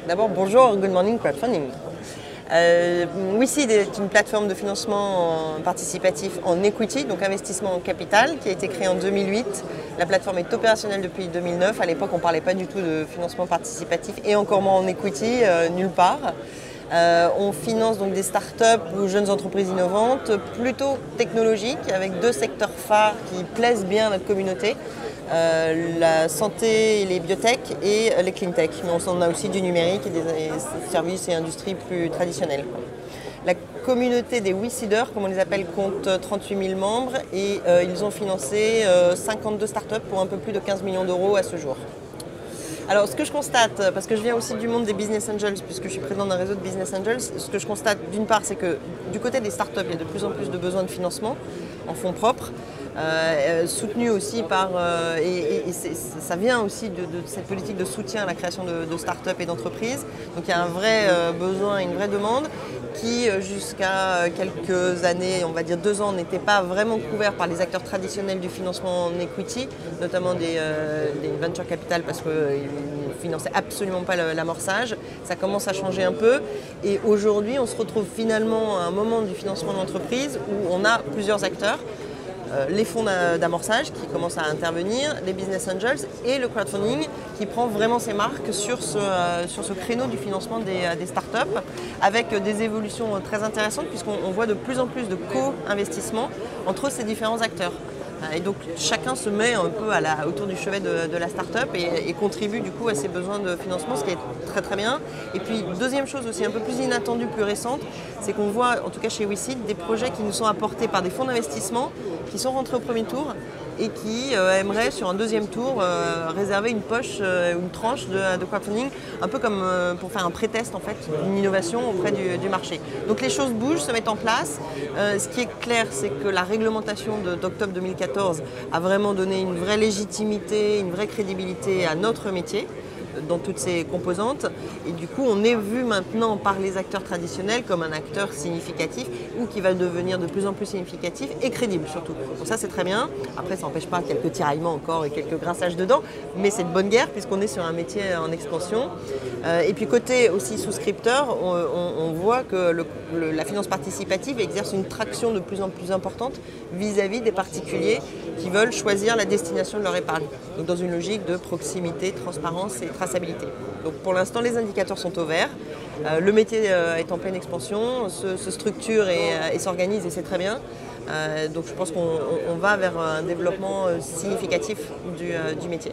D'abord, bonjour, good morning crowdfunding. WeSeed est une plateforme de financement participatif en equity, donc investissement en capital, qui a été créée en 2008. La plateforme est opérationnelle depuis 2009. À l'époque, on ne parlait pas du tout de financement participatif et encore moins en equity, nulle part. On finance donc des startups ou jeunes entreprises innovantes, plutôt technologiques, avec deux secteurs phares qui plaisent bien à notre communauté. La santé et les biotech et les cleantech. Mais on a aussi du numérique et des services et industries plus traditionnelles. La communauté des WeSeeders, comme on les appelle, compte 38 000 membres et ils ont financé 52 startups pour un peu plus de 15 millions d'euros à ce jour. Alors ce que je constate, parce que je viens aussi du monde des business angels, puisque je suis présidente d'un réseau de business angels, ce que je constate d'une part, c'est que du côté des startups, il y a de plus en plus de besoins de financement en fonds propres, soutenu aussi par, ça vient aussi de cette politique de soutien à la création de startups et d'entreprises. Donc il y a un vrai besoin, une vraie demande qui jusqu'à quelques années, on va dire 2 ans, n'était pas vraiment couvert par les acteurs traditionnels du financement en equity, notamment des venture capital parce qu'ils ne finançaient absolument pas l'amorçage. Ça commence à changer un peu et aujourd'hui on se retrouve finalement à un moment du financement d'entreprise où on a plusieurs acteurs. Les fonds d'amorçage qui commencent à intervenir, les business angels et le crowdfunding qui prend vraiment ses marques sur ce créneau du financement des startups avec des évolutions très intéressantes puisqu'on voit de plus en plus de co-investissement entre ces différents acteurs. Et donc chacun se met un peu autour du chevet de la start-up et contribue du coup à ses besoins de financement, ce qui est très très bien. Et puis deuxième chose aussi un peu plus inattendue, plus récente, c'est qu'on voit, en tout cas chez WeSeed, des projets qui nous sont apportés par des fonds d'investissement qui sont rentrés au premier tour et qui aimeraient sur un deuxième tour réserver une poche, une tranche de crowdfunding, un peu comme pour faire un pré-test en fait, une innovation auprès du marché. Donc les choses bougent, se mettent en place. Ce qui est clair, c'est que la réglementation d'octobre 2014 a vraiment donné une vraie légitimité, une vraie crédibilité à notre métier dans toutes ses composantes et du coup on est vu maintenant par les acteurs traditionnels comme un acteur significatif ou qui va devenir de plus en plus significatif et crédible surtout. Donc ça c'est très bien, après ça n'empêche pas quelques tiraillements encore et quelques grinçages dedans mais c'est de bonne guerre puisqu'on est sur un métier en expansion et puis côté aussi souscripteur on voit que la finance participative exerce une traction de plus en plus importante vis-à-vis des particuliers qui veulent choisir la destination de leur épargne. Donc dans une logique de proximité, transparence et traçabilité. Donc pour l'instant les indicateurs sont au vert, le métier est en pleine expansion, se structure et s'organise et c'est très bien. Donc je pense qu'on va vers un développement significatif du métier.